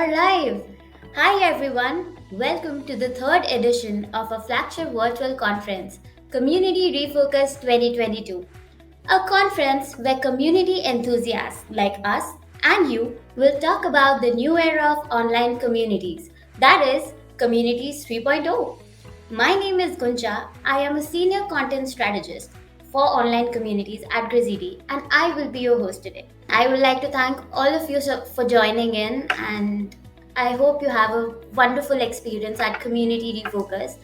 are live. Hi everyone. Welcome to the third edition of our flagship virtual conference, Community Refocus 2022. A conference where community enthusiasts like us and you will talk about the new era of online communities. That is Communities 3.0. My name is Gunja. I am a senior content strategist for online communities at Grazitti and I will be your host today. I would like to thank all of you for joining in, and I hope you have a wonderful experience at Community Refocus.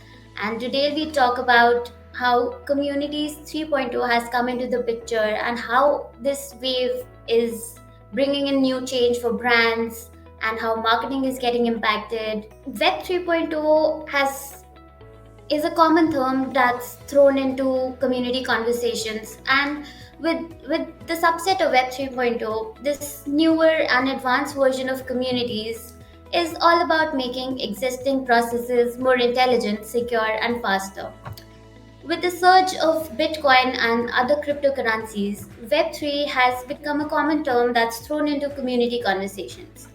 And today we talk about how Communities 3.0 has come into the picture and how this wave is bringing in new change for brands and how marketing is getting impacted. Web 3.0 has is a common term that's thrown into community conversations, and with the subset of web 3.0, this newer and advanced version of communities is all about making existing processes more intelligent, secure, and faster. With the surge of Bitcoin and other cryptocurrencies, Web3 has become a common term that's thrown into community conversations.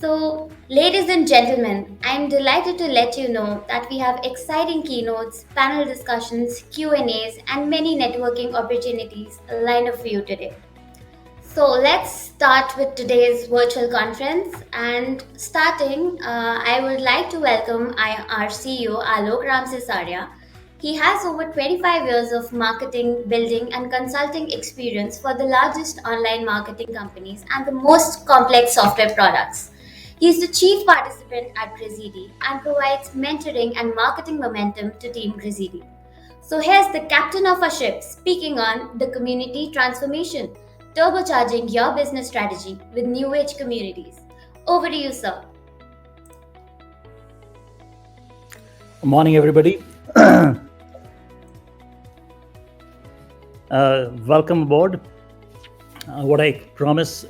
So, ladies and gentlemen, I am delighted to let you know that we have exciting keynotes, panel discussions, Q&As, and many networking opportunities lined up for you today. So, let's start with today's virtual conference. And starting, I would like to welcome our CEO, Alok Ramsesarya. He has over 25 years of marketing, building, and consulting experience for the largest online marketing companies and the most complex software products. He is the chief participant at Grazitti and provides mentoring and marketing momentum to Team Grazitti. So here's the captain of our ship speaking on the community transformation, turbocharging your business strategy with new age communities. Over to you, sir. Good morning, everybody. Welcome aboard. What I promise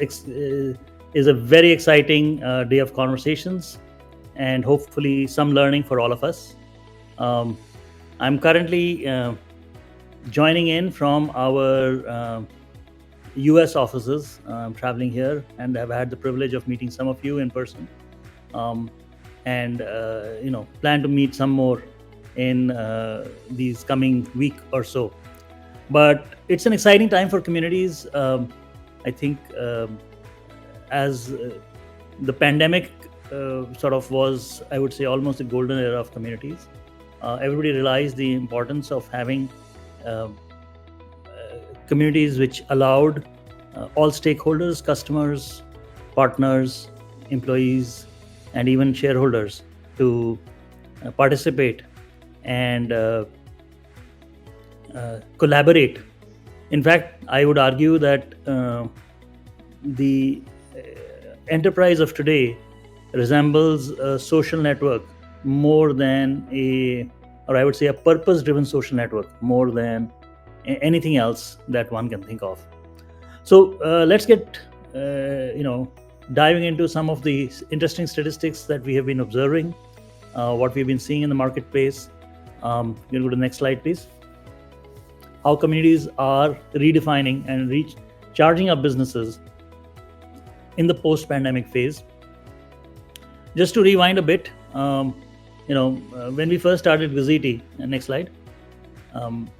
is a very exciting day of conversations and hopefully some learning for all of us. I'm currently joining in from our US offices. I'm traveling here and I've had the privilege of meeting some of you in person. And plan to meet some more in these coming week or so. But it's an exciting time for communities. I think as the pandemic sort of was, I would say, almost a golden era of communities. Everybody realized the importance of having communities which allowed all stakeholders, customers, partners, employees, and even shareholders to participate and collaborate. In fact, I would argue that the enterprise of today resembles a social network more than I would say a purpose-driven social network more than anything else that one can think of. So let's get diving into some of the interesting statistics that we have been observing, what we've been seeing in the marketplace. You can go to the next slide, please. How communities are redefining and charging up businesses in the post-pandemic phase. Just to rewind a bit, when we first started Grazitti, next slide. I'm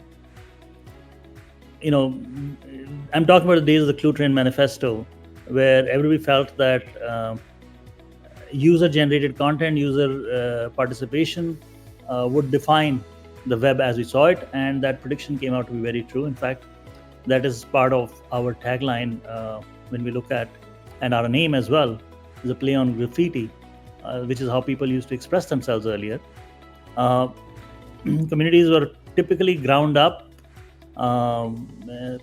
talking about the days of the Clue Train Manifesto, where everybody felt that user-generated content, user participation would define the web as we saw it, and that prediction came out to be very true. In fact, that is part of our tagline when we look at, and our name as well is a play on graffiti, which is how people used to express themselves earlier. Communities were typically ground up,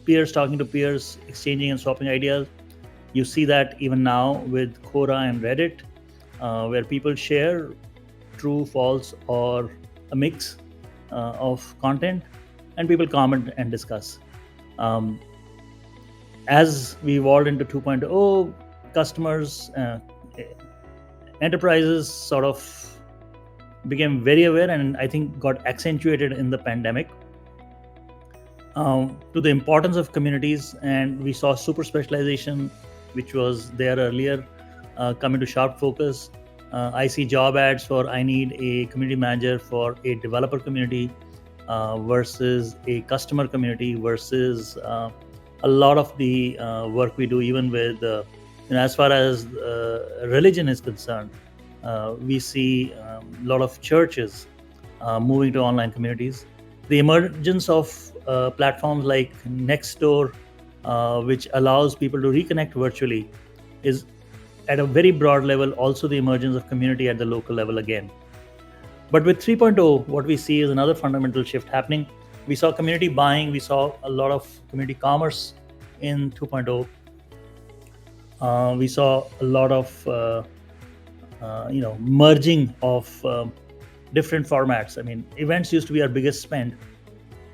peers talking to peers, exchanging and swapping ideas. You see that even now with Quora and Reddit, where people share true, false, or a mix of content, and people comment and discuss. As we evolved into 2.0, customers, enterprises sort of became very aware, and I think got accentuated in the pandemic to the importance of communities. And we saw super specialization, which was there earlier, come into sharp focus. I see job ads for I need a community manager for a developer community versus a customer community versus a lot of the work we do, even with as far as religion is concerned. We see a lot of churches moving to online communities. The emergence of platforms like Nextdoor, which allows people to reconnect virtually, is at a very broad level also the emergence of community at the local level again. But with 3.0, what we see is another fundamental shift happening. We saw community buying, we saw a lot of community commerce in 2.0. We saw a lot of merging of different formats. I mean, events used to be our biggest spend,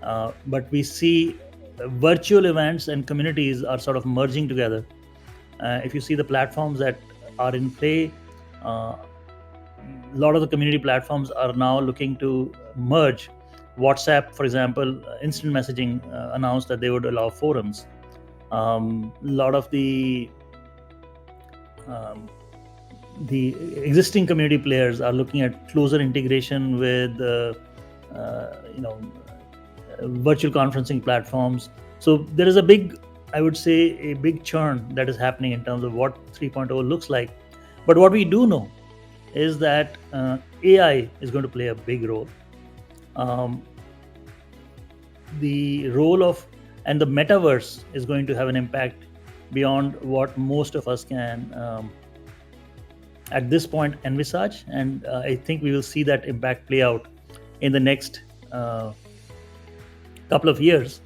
but we see virtual events and communities are sort of merging together. If you see the platforms that are in play, a lot of the community platforms are now looking to merge. WhatsApp, for example, instant messaging announced that they would allow forums. A lot of the existing community players are looking at closer integration with virtual conferencing platforms. So there is I would say, a big churn that is happening in terms of what 3.0 looks like. But what we do know is that AI is going to play a big role. The role of and the metaverse is going to have an impact beyond what most of us can at this point envisage, and I think we will see that impact play out in the next couple of years.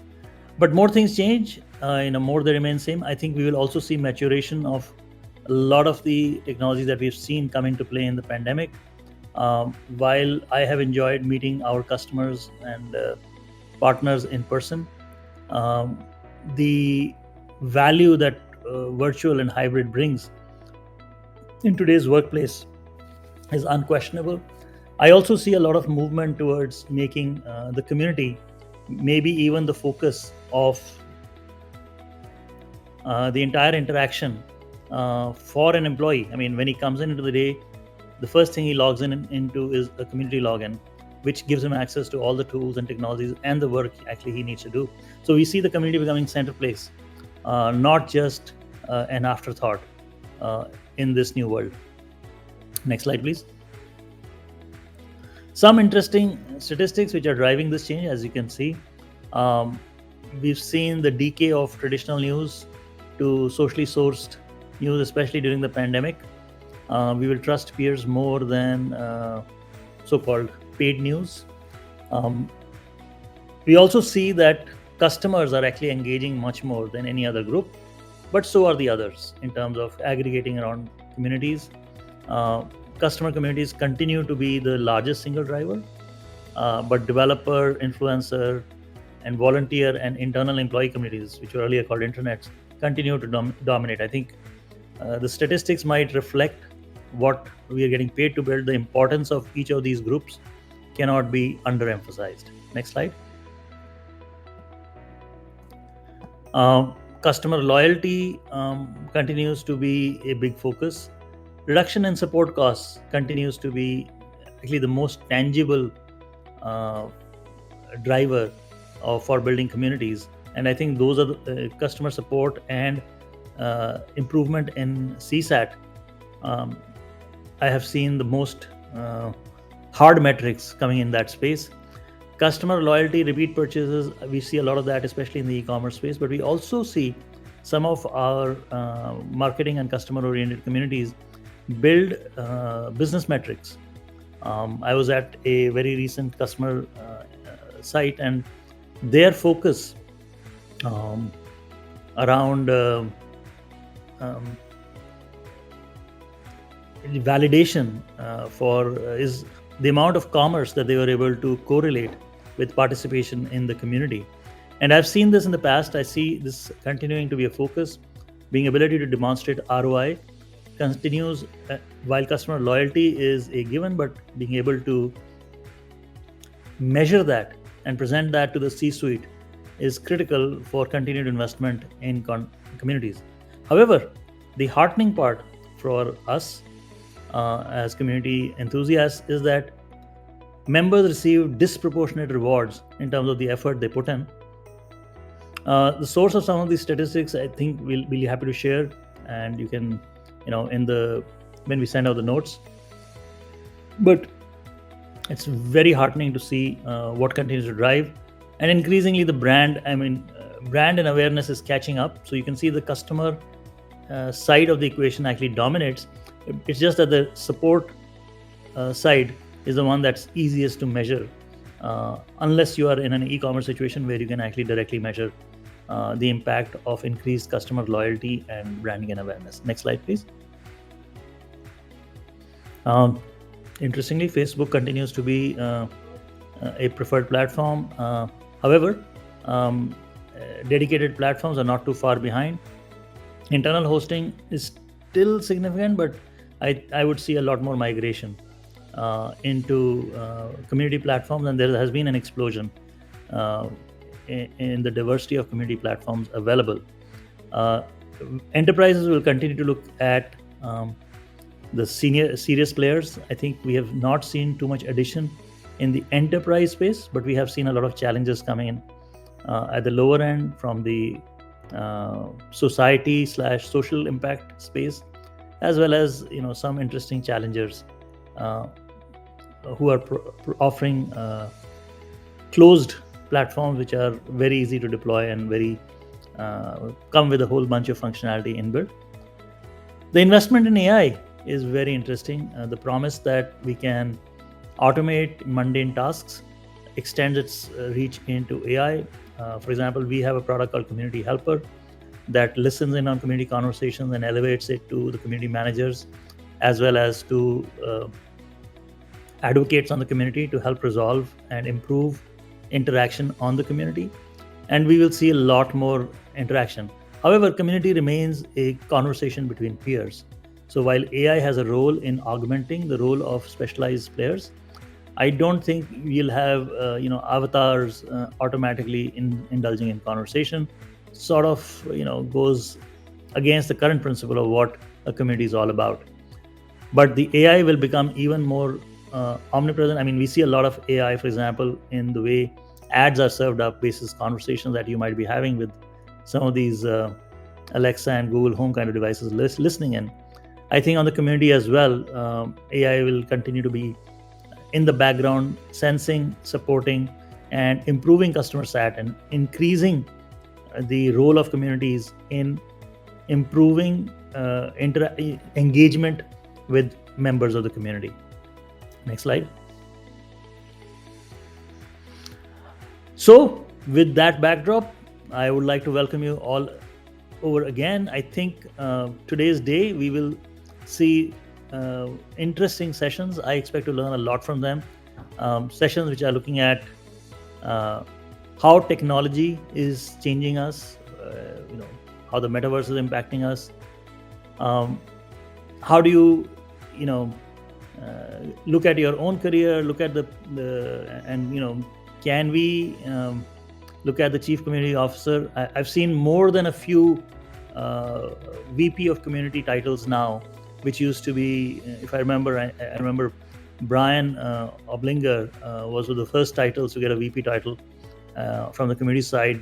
But more things change, more they remain same. I think we will also see maturation of a lot of the technologies that we've seen come into play in the pandemic. While I have enjoyed meeting our customers and partners in person, the value that virtual and hybrid brings in today's workplace is unquestionable. I also see a lot of movement towards making the community maybe even the focus of the entire interaction for an employee. I mean, when he comes into the day, the first thing he logs into is a community login, which gives him access to all the tools and technologies and the work actually he needs to do. So we see the community becoming center place, not just an afterthought in this new world. Next slide, please. Some interesting statistics which are driving this change, as you can see. We've seen the decay of traditional news to socially sourced news, especially during the pandemic. We will trust peers more than so-called paid news. We also see that customers are actually engaging much more than any other group, but so are the others in terms of aggregating around communities. Customer communities continue to be the largest single driver, but developer, influencer, and volunteer and internal employee communities, which were earlier called intranets, continue to dominate. I think the statistics might reflect what we are getting paid to build. The importance of each of these groups cannot be underemphasized. Next slide. Customer loyalty continues to be a big focus. Reduction in support costs continues to be actually the most tangible driver for building communities. And I think those are the customer support and improvement in CSAT. I have seen the most hard metrics coming in that space. Customer loyalty, repeat purchases, we see a lot of that, especially in the e-commerce space. But we also see some of our marketing and customer-oriented communities build business metrics. I was at a very recent customer site, and their focus around validation is the amount of commerce that they were able to correlate with participation in the community. And I've seen this in the past. I see this continuing to be a focus. Being ability to demonstrate ROI continues, while customer loyalty is a given, but being able to measure that and present that to the C-suite is critical for continued investment in communities. However, the heartening part for us as community enthusiasts is that members receive disproportionate rewards in terms of the effort they put in. The source of some of these statistics, I think, we'll be happy to share, and you can, in the when we send out the notes. But it's very heartening to see what continues to drive, and increasingly the brand. Brand and awareness is catching up. So you can see the customer side of the equation actually dominates. It's just that the support side is the one that's easiest to measure, unless you are in an e-commerce situation where you can actually directly measure the impact of increased customer loyalty and branding and awareness. Next slide, please. Interestingly, Facebook continues to be a preferred platform. However, dedicated platforms are not too far behind. Internal hosting is still significant, but I would see a lot more migration into community platforms, and there has been an explosion in the diversity of community platforms available. Enterprises will continue to look at the serious players. I think we have not seen too much addition in the enterprise space, but we have seen a lot of challenges coming in at the lower end from the society/social impact space, as well as some interesting challengers who are offering closed platforms which are very easy to deploy and very come with a whole bunch of functionality inbuilt. The investment in AI is very interesting. The promise that we can automate mundane tasks extends its reach into AI. For example, we have a product called Community Helper that listens in on community conversations and elevates it to the community managers, as well as to advocates on the community to help resolve and improve interaction on the community. And we will see a lot more interaction. However, community remains a conversation between peers. So while AI has a role in augmenting the role of specialized players, I don't think we'll have avatars automatically indulging in conversation. Sort of goes against the current principle of what a community is all about. But the AI will become even more omnipresent. I mean, we see a lot of AI, for example, in the way ads are served up basis conversations that you might be having with some of these Alexa and Google Home kind of devices listening in. I think on the community as well, AI will continue to be in the background, sensing, supporting, and improving customer sat and increasing the role of communities in improving engagement with members of the community. Next slide. So, with that backdrop, I would like to welcome you all over again. I think today's day we will see interesting sessions. I expect to learn a lot from them. Sessions which are looking at how technology is changing us, how the metaverse is impacting us. How do you, look at your own career, look at can we look at the chief community officer? I've seen more than a few VP of community titles now, which used to be, if I remember, I remember Brian Oblinger was one of the first titles to get a VP title from the community side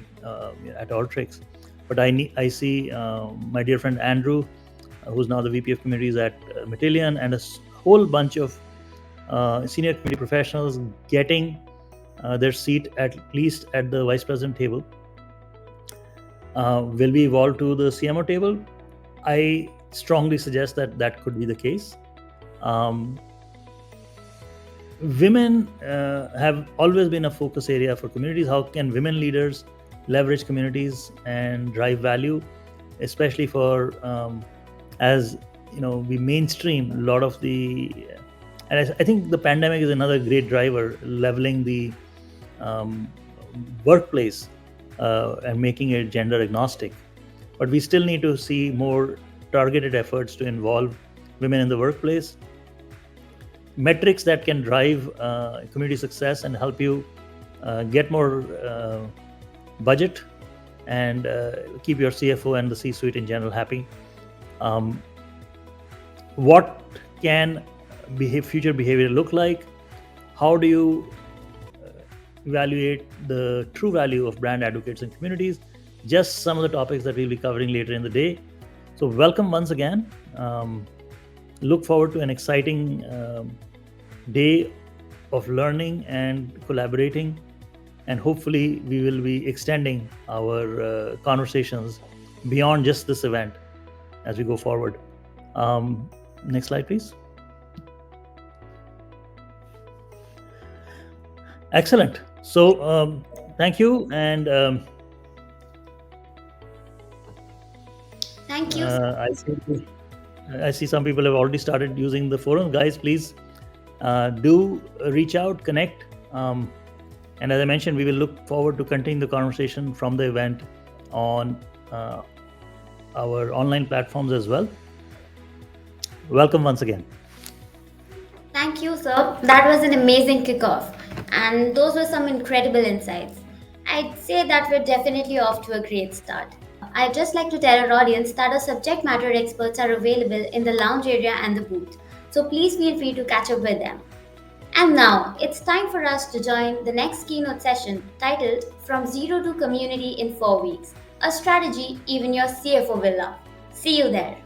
at Alteryx. But I see my dear friend Andrew, who's now the VP of communities at Matillion, and a whole bunch of senior community professionals getting their seat at least at the vice president table. Will we evolve to the CMO table? I strongly suggest that could be the case. Women have always been a focus area for communities. How can women leaders leverage communities and drive value, especially for as we mainstream a lot of the, and I think the pandemic is another great driver, leveling the workplace and making it gender agnostic. But we still need to see more targeted efforts to involve women in the workplace. Metrics that can drive community success and help you get more budget and keep your CFO and the C-suite in general happy. what can future behavior look like? How do you evaluate the true value of brand advocates and communities? Just some of the topics that we'll be covering later in the day. So, welcome once again. Look forward to an exciting day of learning and collaborating, and hopefully, we will be extending our conversations beyond just this event as we go forward. Um, Next slide, please. Excellent. So, thank you, and Thank you. I see some people have already started using the forum. Guys, please do reach out, connect, and as I mentioned, we will look forward to continuing the conversation from the event on our online platforms as well. Welcome once again. Thank you, sir. That was an amazing kickoff. And those were some incredible insights. I'd say that we're definitely off to a great start. I'd just like to tell our audience that our subject matter experts are available in the lounge area and the booth. So please feel free to catch up with them. And now, it's time for us to join the next keynote session titled From Zero to Community in 4 Weeks, a strategy even your CFO will love. See you there.